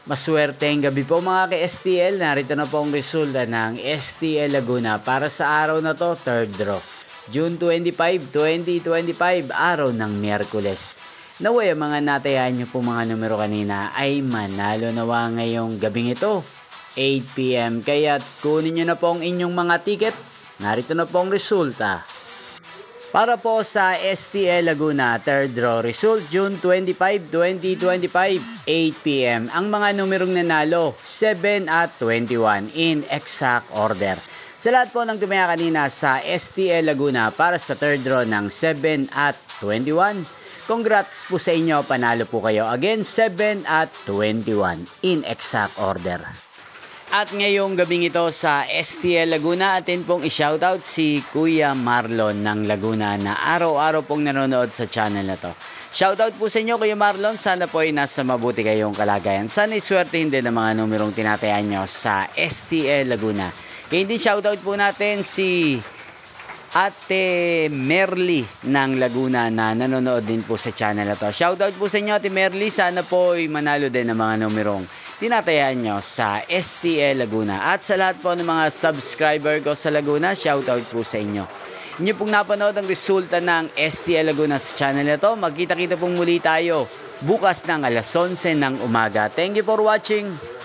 Maswerteng gabi po mga ka-STL. Narito na po ang resulta ng STL Laguna para sa araw na to, third draw. June 25, 2025, araw ng Miyerkules. Naway ang mga natayahan nyo po mga numero kanina ay manalo nawa ngayong gabing ito, 8 PM. Kaya kunin nyo na po ang inyong mga ticket. Narito na po ang resulta. Para po sa STL Laguna, third draw result, June 25, 2025, 8 PM. Ang mga numerong nanalo, 7 at 21 in exact order. Sa lahat po ng tumaya kanina sa STL Laguna para sa third draw ng 7 at 21, congrats po sa inyo, panalo po kayo. Again, 7 at 21 in exact order. At ngayong gabing ito sa STL Laguna, atin pong i-shoutout si Kuya Marlon ng Laguna na araw-araw pong nanonood sa channel na to. Shoutout po sa inyo Kuya Marlon, sana po ay nasa mabuti kayong kalagayan. Sana iswertehin din ang mga numerong tinatayan nyo sa STL Laguna. Kaya din shoutout po natin si Ate Merly ng Laguna na nanonood din po sa channel na to. Shoutout po sa inyo Ate Merly, sana po ay manalo din ang mga numerong tinatayan nyo sa STL Laguna. At sa lahat po ng mga subscriber ko sa Laguna, shoutout po sa inyo. Inyo pong napanood ang resulta ng STL Laguna sa channel na to. Magkita-kita pong muli tayo bukas ng alas 11 ng umaga. Thank you for watching.